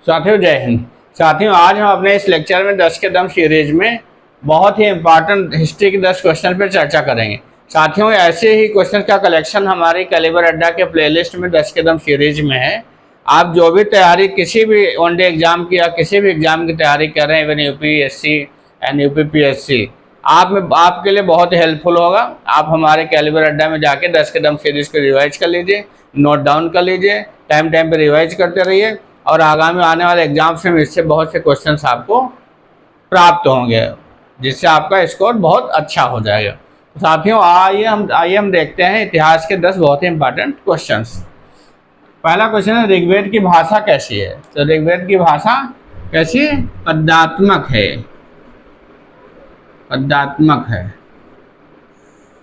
साथियों जय हिंद। साथियों आज हम अपने इस लेक्चर में 10 के दम सीरीज में बहुत ही इंपॉर्टेंट हिस्ट्री के 10 क्वेश्चन पर चर्चा करेंगे। साथियों ऐसे ही क्वेश्चन का कलेक्शन हमारी कैलिबर अड्डा के प्लेलिस्ट में 10 के दम सीरीज में है। आप जो भी तैयारी किसी भी वनडे एग्जाम की या किसी भी एग्जाम की तैयारी कर रहे हैं, इवन यूपीएससी एंड यूपीपीएससी, आपके लिए बहुत हेल्पफुल होगा। आप हमारे कैलिबर अड्डा में जाके 10 के दम सीरीज को रिवाइज कर लीजिए, नोट डाउन कर लीजिए, टाइम पे रिवाइज करते रहिए और आगामी आने वाले एग्जाम्स में इससे बहुत से क्वेश्चंस आपको प्राप्त होंगे, जिससे आपका स्कोर बहुत अच्छा हो जाएगा। तो साथियों आइए हम देखते हैं इतिहास के 10 बहुत ही इंपॉर्टेंट क्वेश्चंस। पहला क्वेश्चन है, ऋग्वेद की भाषा कैसी है? तो ऋग्वेद की भाषा कैसी है? पद्यात्मक है। पद्यात्मक है,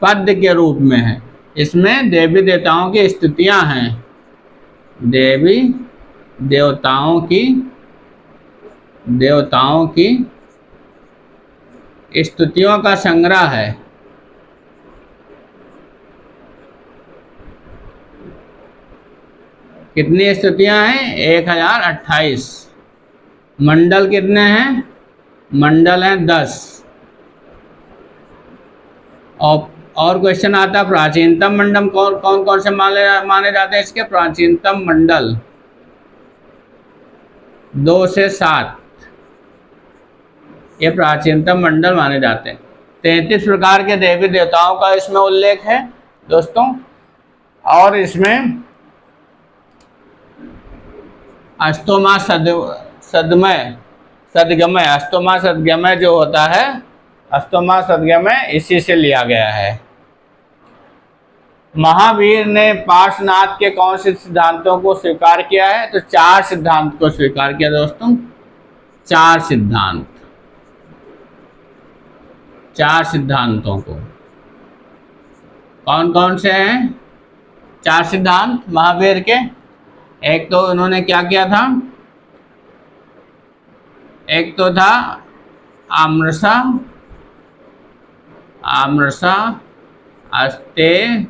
पद्य के रूप में है। इसमें देवी देवताओं की स्तुतियां हैं, देवी देवताओं की स्तुतियों का संग्रह है। कितनी स्तुतियां हैं? 1028। मंडल कितने हैं? मंडल हैं 10। और क्वेश्चन आता है, प्राचीनतम मंडल कौन से माने जाते हैं? इसके प्राचीनतम मंडल 2 से 7, ये प्राचीनतम मंडल माने जाते हैं। 33 प्रकार के देवी देवताओं का इसमें उल्लेख है दोस्तों। और इसमें अष्टमा सदगमय जो होता है, अष्टमा सदगमय इसी से लिया गया है। महावीर ने पार्श्वनाथ के कौन से सिद्धांतों को स्वीकार किया है? तो 4 सिद्धांत को स्वीकार किया दोस्तों। 4 सिद्धांतों को कौन कौन से हैं 4 सिद्धांत महावीर के? एक तो उन्होंने क्या किया था? एक तो था आमरसा अस्तेय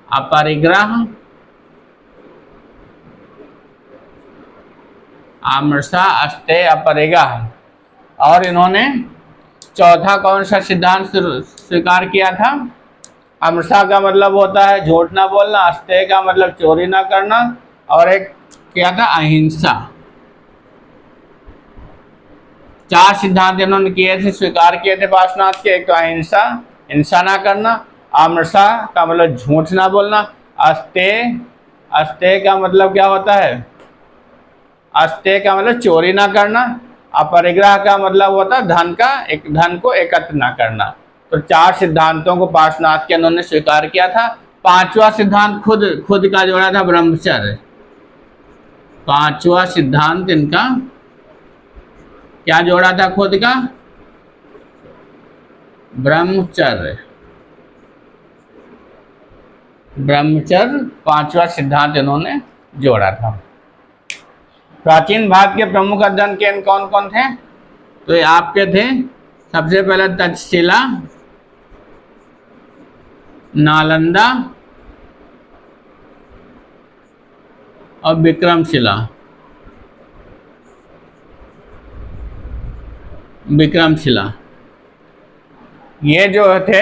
अपरिग्रह। आमरसा अस्तेय अपरिग्रह। और इन्होंने चौथा कौन सा सिद्धांत स्वीकार किया था? आमरसा का मतलब होता है झूठ ना बोलना, अस्तेय का मतलब चोरी ना करना, और एक क्या था? अहिंसा। 4 सिद्धांत इन्होंने किए थे, स्वीकार किए थे पार्श्वनाथ के। एक तो अहिंसा, हिंसा ना करना। आमरसा का मतलब झूठ ना बोलना। अस्तेय का मतलब क्या होता है? अस्तेय का मतलब चोरी ना करना। अपरिग्रह का मतलब होता है धन को एकत्र ना करना। तो 4 सिद्धांतों को पार्श्वनाथ के उन्होंने स्वीकार किया था। 5वां सिद्धांत खुद का जोड़ा था, ब्रह्मचर्य। 5वां सिद्धांत इनका क्या जोड़ा था? खुद का ब्रह्मचर्य। 5वां सिद्धांत इन्होंने जोड़ा था। प्राचीन भारत के प्रमुख अध्ययन केंद्र कौन कौन थे? तो ये आपके थे, सबसे पहले तक्षशिला, नालंदा और विक्रमशिला। ये जो थे,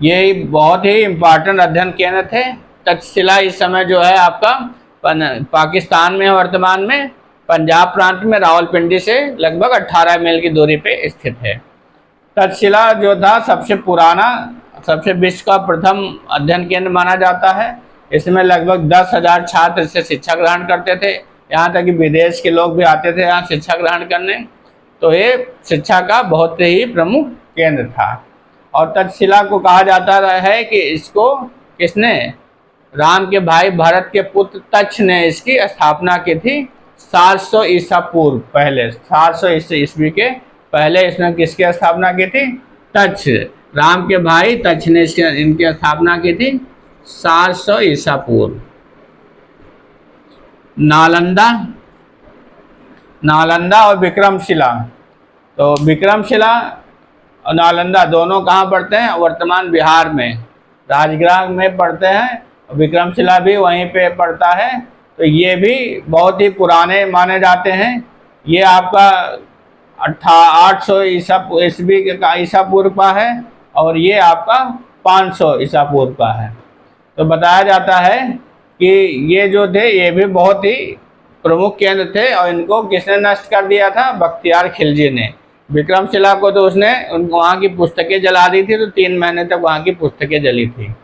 ये बहुत ही इम्पोर्टेंट अध्ययन केंद्र थे। तक्षशिला इस समय जो है आपका पाकिस्तान में, वर्तमान में पंजाब प्रांत में रावलपिंडी से लगभग 18 मील की दूरी पे स्थित है। तक्षशिला जो था सबसे पुराना, सबसे विश्व का प्रथम अध्ययन केंद्र माना जाता है। इसमें लगभग 10,000 छात्र इससे शिक्षा ग्रहण करते थे। यहाँ तक कि विदेश के लोग भी आते थे यहाँ शिक्षा ग्रहण करने। तो ये शिक्षा का बहुत ही प्रमुख केंद्र था। और तक्षशिला को कहा जाता है कि इसको किसने? राम के भाई भरत के पुत्र तक्ष ने इसकी स्थापना की थी 700 ईसा पूर्व। पहले 700 ईस्वी के पहले इसने किसकी स्थापना की थी? तक्ष। राम के भाई तक्ष ने इनकी स्थापना की थी 700 ईसा पूर्व। नालंदा और विक्रमशिला। तो विक्रमशिला और नालंदा दोनों कहाँ पड़ते हैं? वर्तमान बिहार में, राजगृह में पड़ते हैं। विक्रमशिला भी वहीं पे पड़ता है। तो ये भी बहुत ही पुराने माने जाते हैं। ये आपका 800 ईसा पूर्व का है और ये आपका 500 ईसा पूर्व का है। तो बताया जाता है कि ये जो थे ये भी बहुत ही प्रमुख केंद्र थे और इनको किसने नष्ट कर दिया था? बख्तियार खिलजी ने। विक्रमशिला को तो उसने वहाँ की पुस्तकें जला दी थी, तो 3 महीने तक वहाँ की पुस्तकें जली थी।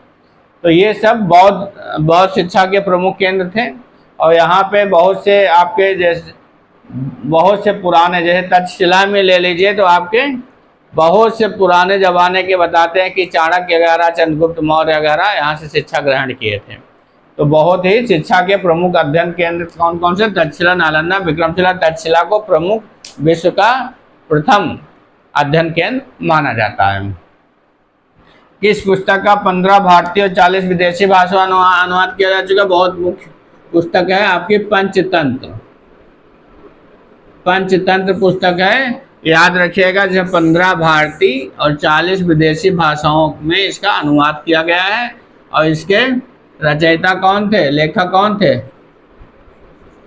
तो ये सब बौद्ध शिक्षा के प्रमुख केंद्र थे। और यहाँ पे बहुत से आपके जैसे बहुत से पुराने, जैसे तक्षशिला में ले लीजिए तो आपके बहुत से पुराने ज़माने के बताते हैं कि चाणक्य वगैरह, चंद्रगुप्त मौर्य वगैरह यहाँ से शिक्षा ग्रहण किए थे। तो बहुत ही शिक्षा के प्रमुख अध्ययन केंद्र कौन कौन से? तक्षशिला, नालंदा, विक्रमशिला। तक्षशिला को प्रमुख विश्व का प्रथम अध्ययन केंद्र माना जाता है। किस पुस्तक का 15 भारतीय और 40 विदेशी भाषाओं में अनुवाद किया जा चुका? बहुत मुख्य पुस्तक है आपकी पंचतंत्र। पंचतंत्र पुस्तक है, याद रखिएगा। जब 15 भारतीय और 40 विदेशी भाषाओं में इसका अनुवाद किया गया है। और इसके रचयिता कौन थे? लेखक कौन थे?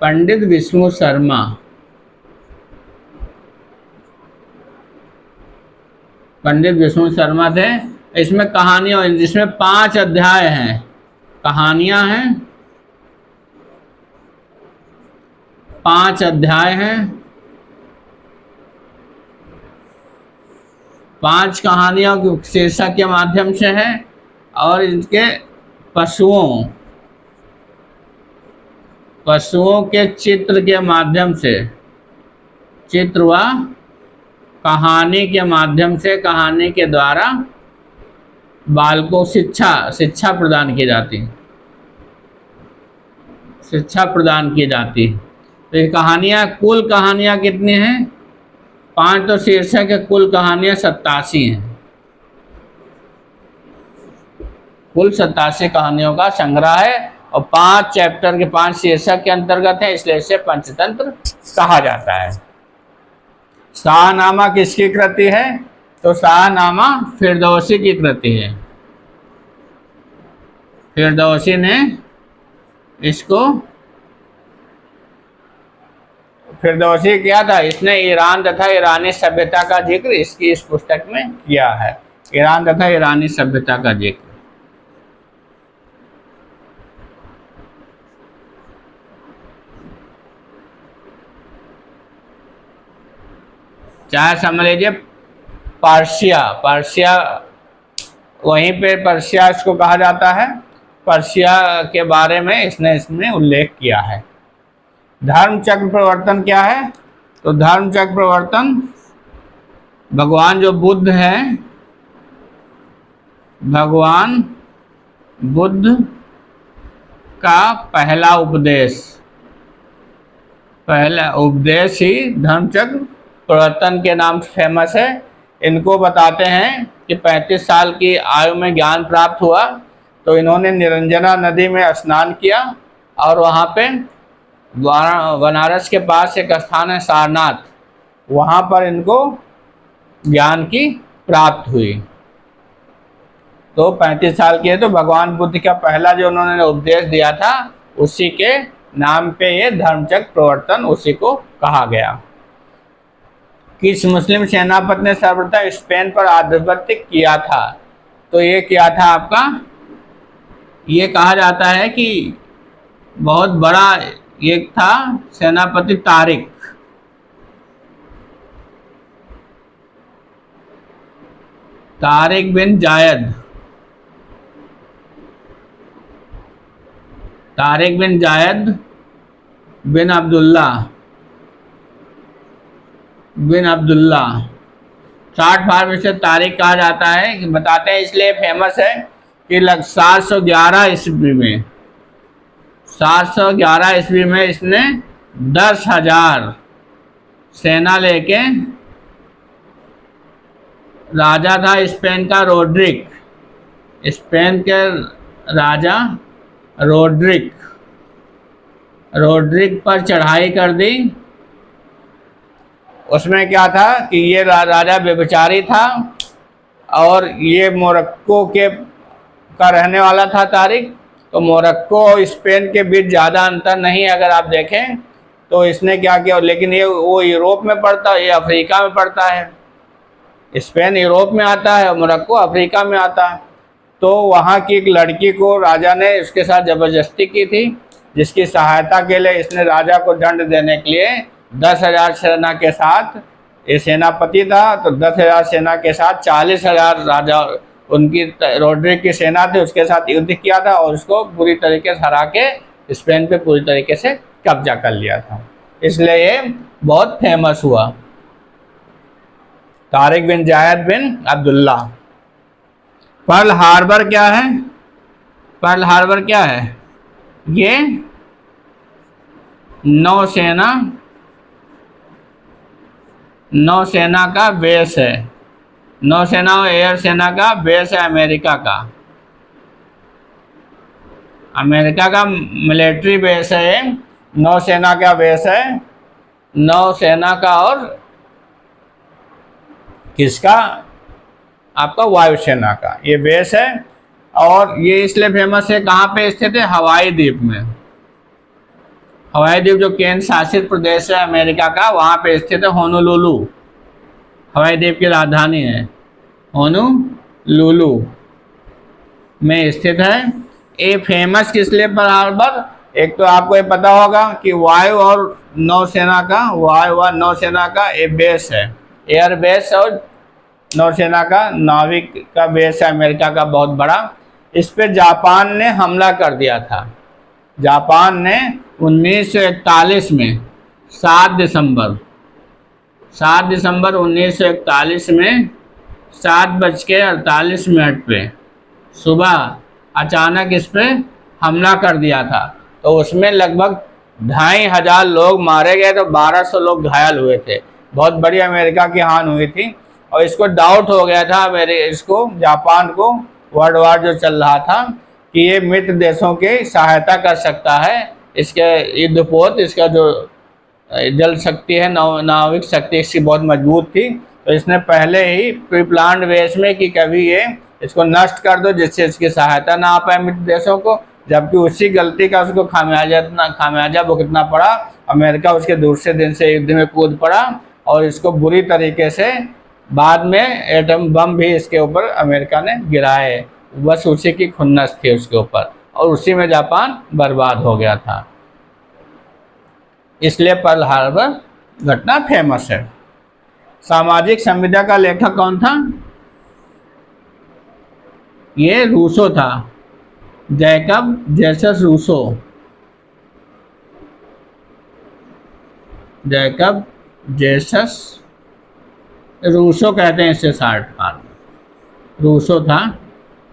पंडित विष्णु शर्मा। पंडित विष्णु शर्मा थे। इसमें कहानियां, जिसमें 5 अध्याय हैं, कहानियां हैं, 5 अध्याय हैं, 5 कहानियों के शीर्षक के माध्यम से है। और इनके पशुओं के चित्र के माध्यम से, चित्र व कहानी के माध्यम से, कहानी के द्वारा बालकों शिक्षा प्रदान की जाती, शिक्षा प्रदान की जाती। तो ये कहानियाँ, कुल कहानियाँ कितनी हैं? 5 तो शीर्षक है, कुल कहानियाँ 87 हैं। कुल 87 कहानियों का संग्रह है और 5 चैप्टर के 5 शीर्षक के अंतर्गत है, इसलिए इसे पंचतंत्र कहा जाता है। शाहनामा किसकी कृति है? तो शाहनामा फिरदौसी की कृति है। फिरदौसी ने इसको, फिरदौसी क्या था? इसने ईरान तथा ईरानी सभ्यता का जिक्र इस पुस्तक में किया है। ईरान तथा ईरानी सभ्यता का जिक्र। चाहे समझ लीजिए पर्शिया, वहीं पे पर्शिया इसको कहा जाता है। पर्शिया के बारे में इसने उल्लेख किया है। धर्म चक्र प्रवर्तन क्या है? तो धर्म चक्र प्रवर्तन, भगवान जो बुद्ध हैं, भगवान बुद्ध का पहला उपदेश ही धर्म चक्र प्रवर्तन के नाम से फेमस है। इनको बताते हैं कि 35 साल की आयु में ज्ञान प्राप्त हुआ तो इन्होंने निरंजना नदी में स्नान किया और वहाँ पे बनारस के पास एक स्थान है सारनाथ, वहाँ पर इनको ज्ञान की प्राप्त हुई। तो 35 साल के, तो भगवान बुद्ध का पहला जो उन्होंने उपदेश दिया था उसी के नाम पे ये धर्मचक्र प्रवर्तन उसी को कहा गया। किस मुस्लिम सेनापति ने सर्वप्रथम स्पेन पर आधिपत्य किया था? तो ये क्या था आपका? ये कहा जाता है कि बहुत बड़ा एक था सेनापति तारिक बिन जायद। तारिक बिन जायद बिन अब्दुल्ला 60 फारसी से तारिक कहा जाता है, कि बताते हैं इसलिए फेमस है कि 711 ईस्वी में इसने 10,000 सेना लेके, राजा था स्पेन का रोड्रिक, स्पेन के राजा रोड्रिक पर चढ़ाई कर दी। उसमें क्या था कि ये राजा व्यभिचारी था और ये मोरक्को का रहने वाला था तारिक, तो मोरक्को और स्पेन के बीच ज़्यादा अंतर नहीं है अगर आप देखें तो। इसने क्या किया, लेकिन ये वो यूरोप में पड़ता है, ये अफ्रीका में पड़ता है। स्पेन यूरोप में आता है और मोरक्को अफ्रीका में आता है। तो वहाँ की एक लड़की को राजा ने उसके साथ ज़बरदस्ती की थी, जिसकी सहायता के लिए इसने राजा को दंड देने के लिए 10,000 सेना के साथ, ये सेनापति था तो 10,000 सेना के साथ 40,000 राजा उनकी रोड्रिक की सेना थी उसके साथ युद्ध किया था और उसको पूरी तरीके से हरा के स्पेन पे पूरी तरीके से कब्जा कर लिया था। इसलिए ये बहुत फेमस हुआ। तारिक बिन जायद बिन अब्दुल्ला। पर्ल हार्बर क्या है? पर्ल हार्बर क्या है? ये नौसेना का बेस है। नौसेना और एयर सेना का बेस है अमेरिका का। अमेरिका का मिलिट्री बेस है, नौसेना का बेस है। नौसेना का और किसका? आपका वायुसेना का ये बेस है। और ये इसलिए फेमस है, कहाँ पे स्थित है? हवाई द्वीप में। हवाई द्वीप जो केंद्र शासित प्रदेश है अमेरिका का, वहाँ पे स्थित है। होनोलुलु हवाई द्वीप की राजधानी है, होनोलुलु में स्थित है। ये फेमस किस लिए पर्ल हार्बर? एक तो आपको ये पता होगा कि वायु और नौसेना का, वायु व नौसेना का ये बेस है, एयर बेस और नौसेना का नाविक का बेस है अमेरिका का बहुत बड़ा। इस पे जापान ने हमला कर दिया था। जापान ने 1941 में 7 दिसंबर 1941 में 7:48 पे सुबह अचानक इस पे हमला कर दिया था। तो उसमें लगभग 2,500 लोग मारे गए, तो 1,200 लोग घायल हुए थे। बहुत बड़ी अमेरिका की हानि हुई थी। और इसको डाउट हो गया था इसको, जापान को, वर्ल्ड वार जो चल रहा था, कि ये मित्र देशों की सहायता कर सकता है। इसके युद्धपोत, इसका जो जल शक्ति है, नाविक शक्ति इसकी बहुत मजबूत थी। तो इसने पहले ही प्री प्लान्ड वेस में कि कभी ये इसको नष्ट कर दो जिससे इसकी सहायता ना आ पाए मित्र देशों को। जबकि उसी गलती का उसको खामियाजा भुगतना पड़ा। अमेरिका उसके दूसरे दिन से युद्ध में कूद पड़ा और इसको बुरी तरीके से बाद में एटम बम भी इसके ऊपर अमेरिका ने गिराए। बस उसी की खुन्नस थी उसके ऊपर और उसी में जापान बर्बाद हो गया था। इसलिए पर्ल हार्बर घटना फेमस है। सामाजिक संविदा का लेखक कौन था? ये रूसो था, Jacob Jesus Rousseau. Jacob Jesus Rousseau कहते हैं इसे शॉर्ट फॉर्म। रूसो था,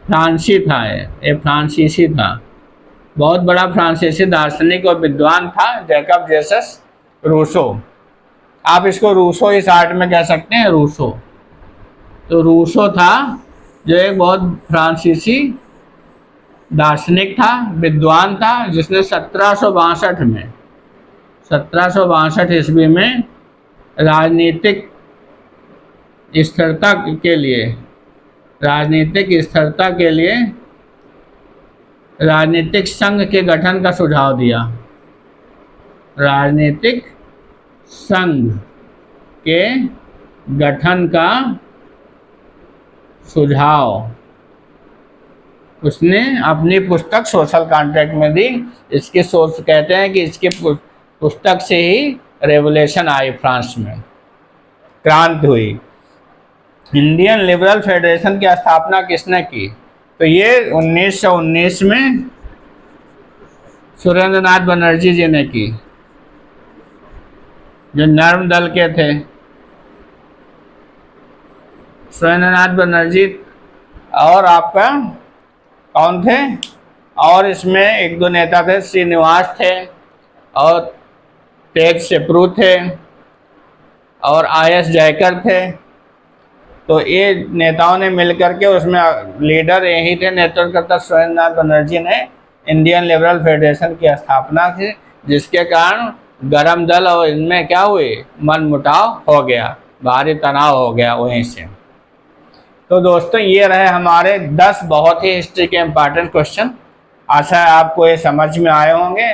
फ्रांसी था, ये फ्रांसीसी था, बहुत बड़ा फ्रांसीसी दार्शनिक और विद्वान था जैकब जेसस रूसो। आप इसको रूसो ही शॉर्ट में कह सकते हैं, रूसो। तो रूसो था जो एक बहुत फ्रांसीसी दार्शनिक था, विद्वान था, जिसने 1762 ईस्वी में राजनीतिक स्थिरता के लिए राजनीतिक संघ के गठन का सुझाव दिया। राजनीतिक संघ के गठन का सुझाव उसने अपनी पुस्तक सोशल कॉन्ट्रैक्ट में दी। इसकी सोच कहते हैं कि इसकी पुस्तक से ही रेवोल्यूशन आई, फ्रांस में क्रांति हुई। इंडियन लिबरल फेडरेशन की स्थापना किसने की? तो ये 1919 में सुरेंद्रनाथ बनर्जी जी ने की, जो नर्म दल के थे। सुरेंद्रनाथ बनर्जी और आपका कौन थे? और इसमें एक दो नेता थे, श्रीनिवास थे और तेज सेप्रू थे और IS जयकर थे। तो ये नेताओं ने मिलकर के, उसमें लीडर यही थे, नेतृत्वकर्ता सुरेंद्रनाथ बनर्जी ने इंडियन लिबरल फेडरेशन की स्थापना की, जिसके कारण गरम दल और इनमें क्या हुए, मनमुटाव हो गया, भारी तनाव हो गया वहीं से। तो दोस्तों ये रहे हमारे 10 बहुत ही हिस्ट्री के इम्पॉर्टेंट क्वेश्चन। आशा है आपको ये समझ में आए होंगे।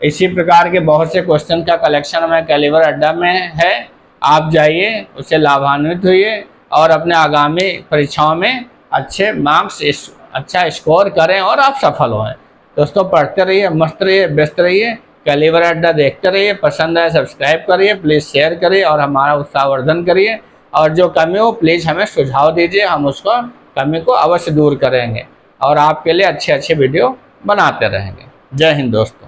इसी प्रकार के बहुत से क्वेश्चन का कलेक्शन हमारे कैलिबर अड्डा में है, आप जाइए, उससे लाभान्वित होइए और अपने आगामी परीक्षाओं में अच्छे मार्क्स, अच्छा स्कोर करें और आप सफल हों। दोस्तों पढ़ते रहिए, मस्त रहिए, व्यस्त रहिए, कैलिबर अड्डा देखते रहिए। पसंद आए सब्सक्राइब करिए, प्लीज़ शेयर करिए और हमारा उत्साहवर्धन करिए। और जो कमी हो प्लीज़ हमें सुझाव दीजिए, हम उसको कमी को अवश्य दूर करेंगे और आपके लिए अच्छे अच्छे वीडियो बनाते रहेंगे। जय हिंद दोस्तों।